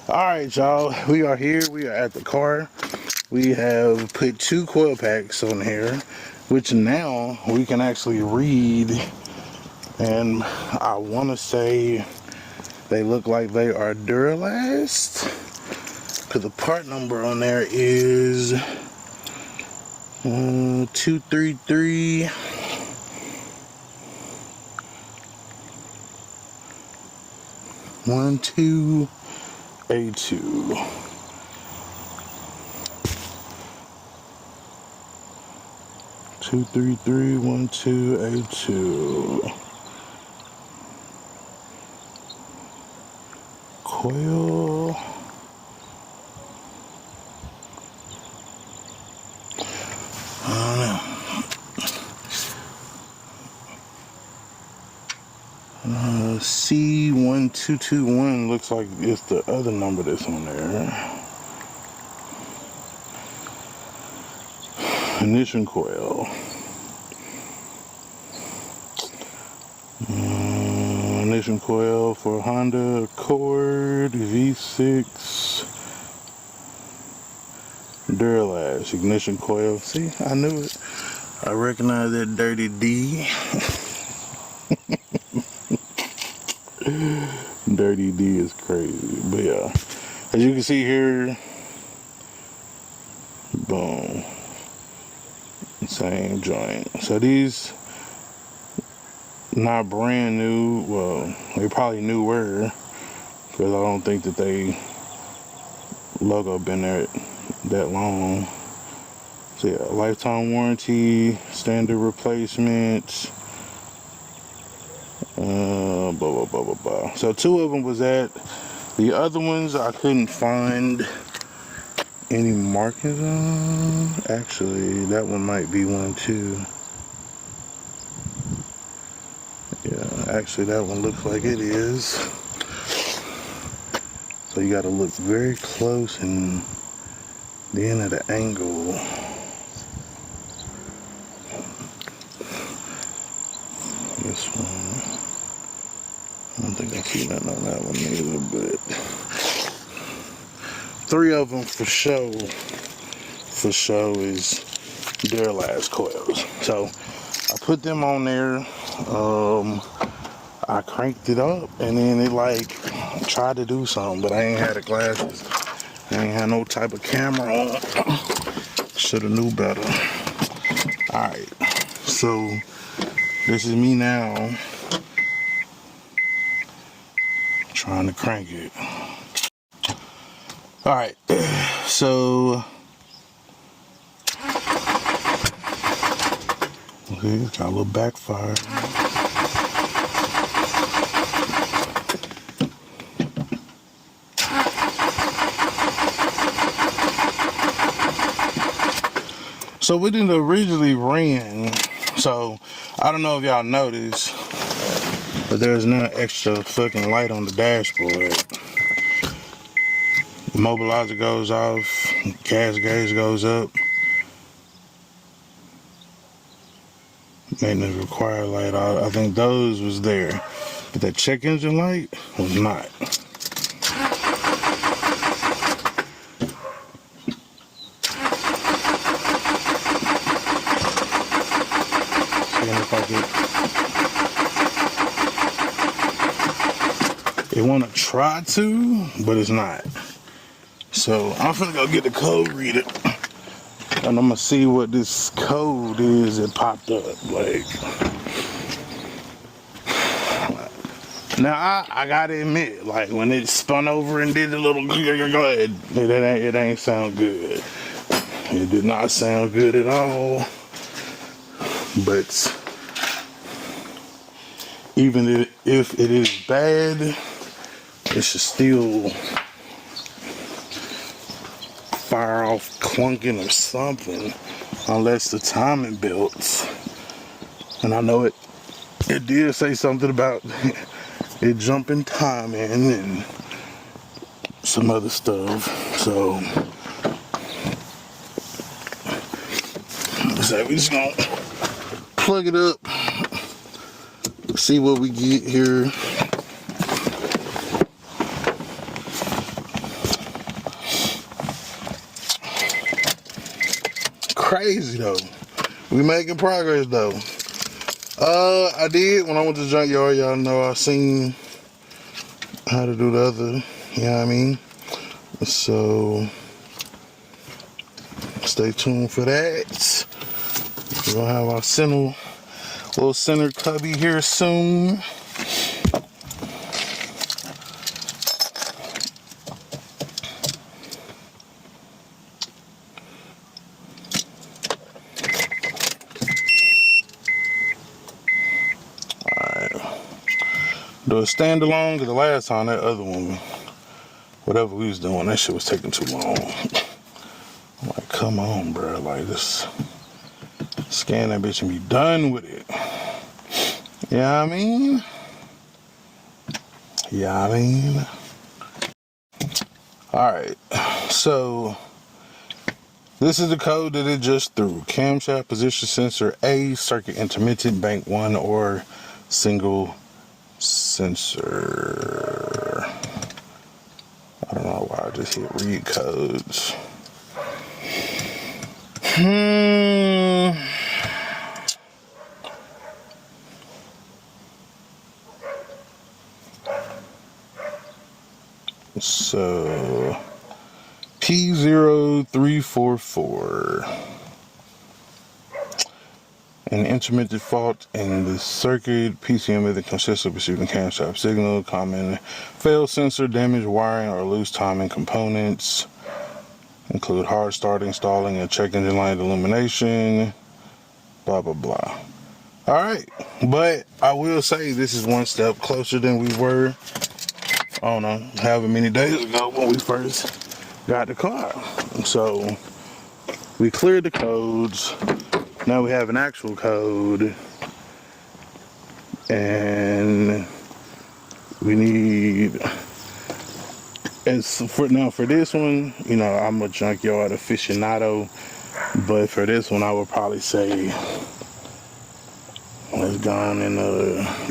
Alright, y'all, we are here. We are at the car. We have put 2 coil packs on here, which now we can actually read, and I want to say they look like they are Duralast, because the part number on there is 233 12A2. 23312A2 coil. C1221 looks like it's the other number that's on there. Ignition coil. Ignition coil for Honda Accord V6 Duralast ignition coil. See, I knew it. I recognize that dirty D. Dirty D is crazy, but yeah, as you can see here, boom, same joint. So these not brand new. Well, they probably newer, because I don't think that they logo been there that long. So yeah, lifetime warranty, standard replacements. Blah blah blah blah blah. So 2 of them was that. The other ones I couldn't find any markings on. Actually, that one might be one too. Yeah, actually that one looks like it is. So you got to look very close and then at an angle. This one, I don't think I see nothing on that one either, but 3 of them for show is Duralast coils. So I put them on there. I cranked it up and then it like tried to do something, but I ain't had the glasses. I ain't had no type of camera on. Should have knew better. Alright, so this is me now trying to crank it. Alright, so okay, it's got a little backfire. So we didn't originally ran, so I don't know if y'all noticed, but there's no extra fucking light on the dashboard. The mobilizer goes off, gas gauge goes up. Maintenance required light, I think those was there, but that check engine light was not. It want to try to, but it's not. So I'm finna go get the code reader, and I'm gonna see what this code is that popped up. Like, now I gotta admit, like when it spun over and did a little good, it ain't sound good. It did not sound good at all. But even if it is bad, it should still fire off clunking or something, unless the timing belts. And I know it did say something about it jumping timing and some other stuff. So we just gonna plug it up, see what we get here. Crazy though. We making progress though. I did when I went to the junkyard, y'all know I seen how to do the other, you know what I mean? So stay tuned for that. We're gonna have our little center cubby here soon. Do a standalone, because the last time that other one, whatever we was doing, that shit was taking too long. I'm like, come on, bro. Like, just scan that bitch and be done with it. You know what I mean? Yeah, I mean. Alright, so this is the code that it just threw. Camshaft position sensor A, circuit intermittent, bank 1 or single sensor. I don't know why I just hit read codes. So P0344. An intermittent fault in the circuit. PCM method consists of receiving camshaft signal. Common fail sensor, damaged wiring, or loose timing components. Include hard starting, stalling, and check engine light illumination. Blah, blah, blah. Alright, but I will say this is one step closer than we were, I don't know, however many days ago when we first got the car. So we cleared the codes. Now we have an actual code, and we need, and so for this one, you know, I'm a junkyard aficionado, but for this one I would probably say let's go on and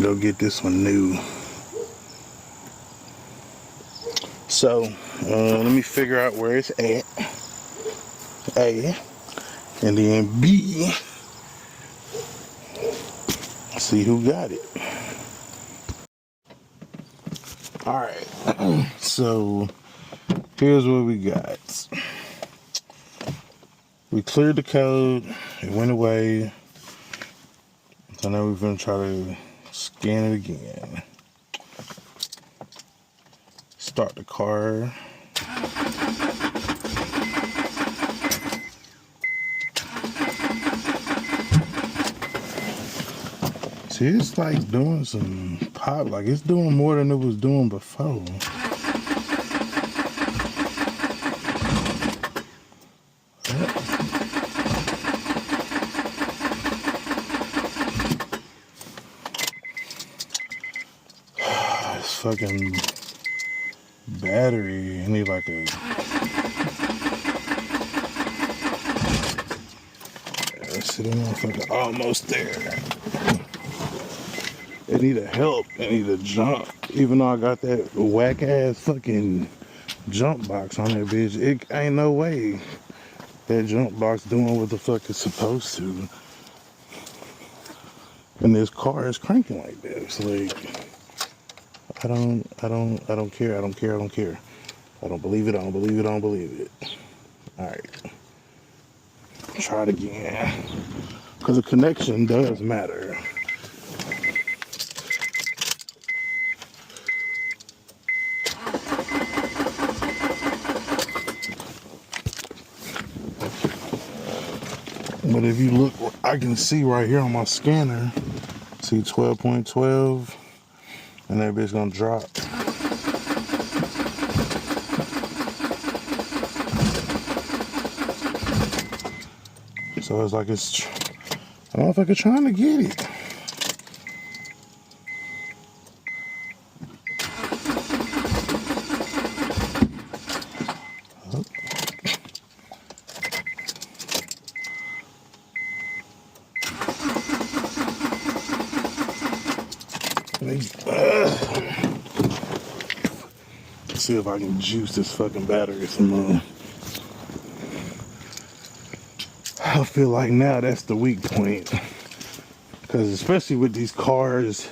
go get this one new. So let me figure out where it's at. A. And then B, see who got it. Alright, so here's what we got. We cleared the code, it went away. So now we're going to try to scan it again. Start the car. See, it's like doing some pop, like it's doing more than it was doing before. This fucking battery, I need like a... Let's see, the motherfucker almost there. It need a help, it need a jump. Even though I got that whack ass fucking jump box on that bitch, it ain't no way that jump box doing what the fuck it's supposed to. And this car is cranking like this. Like, I don't care. I don't believe it, I don't believe it. Alright. Try it again. Because the connection does matter. But if you look, I can see right here on my scanner, see 12.12, and that bitch gonna drop. So it's like it's, I don't know if I could trying to get it. see if I can juice this fucking battery some more. I feel like now that's the weak point. Because especially with these cars,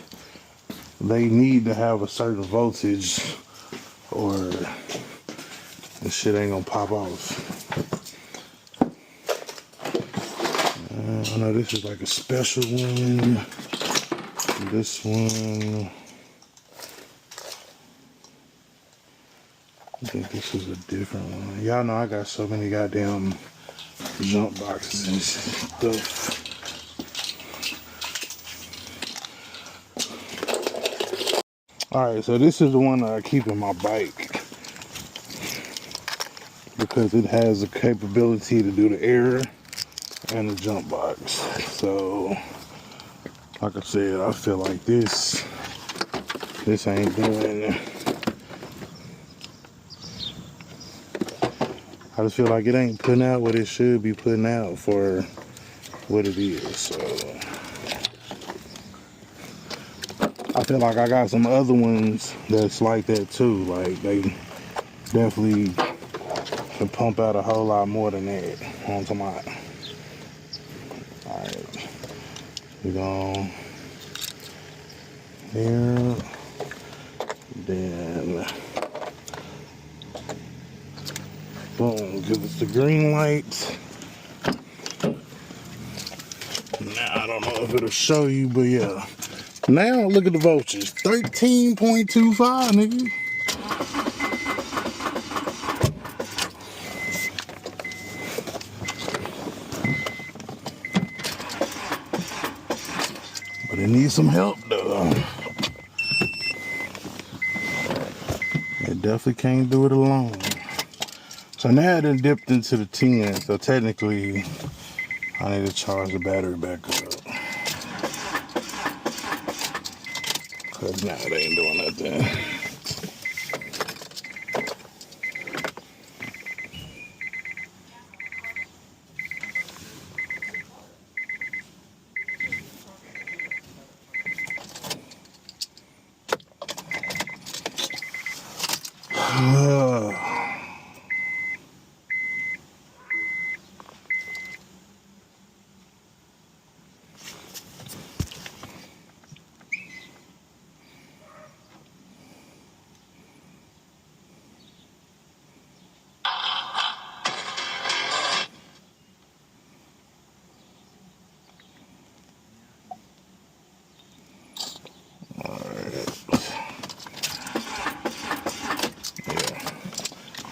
they need to have a certain voltage or this shit ain't gonna pop off. I know this is like a special one. This one, I think this is a different one. Y'all know I got so many goddamn jump boxes and stuff. Alright, so this is the one that I keep in my bike because it has the capability to do the air and the jump box. So, like I said, I feel like this ain't doing. I just feel like it ain't putting out what it should be putting out for what it is. So I feel like I got some other ones that's like that too. Like they definitely can pump out a whole lot more than that. On to my. Alright. We're going there. Then boom, give us the green light. Now I don't know if it'll show you, but yeah. Now look at the voltage. 13.25, nigga. But it needs some help though. It definitely can't do it alone. So now it done dipped into the 10, so technically I need to charge the battery back up. Cause now it ain't doing nothing.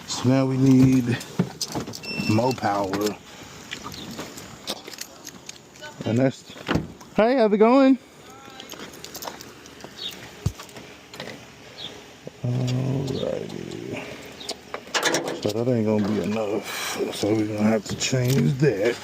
So now we need more power. And that's, hey, how's it going? Alrighty. So that ain't gonna be enough. So we're gonna have to change that.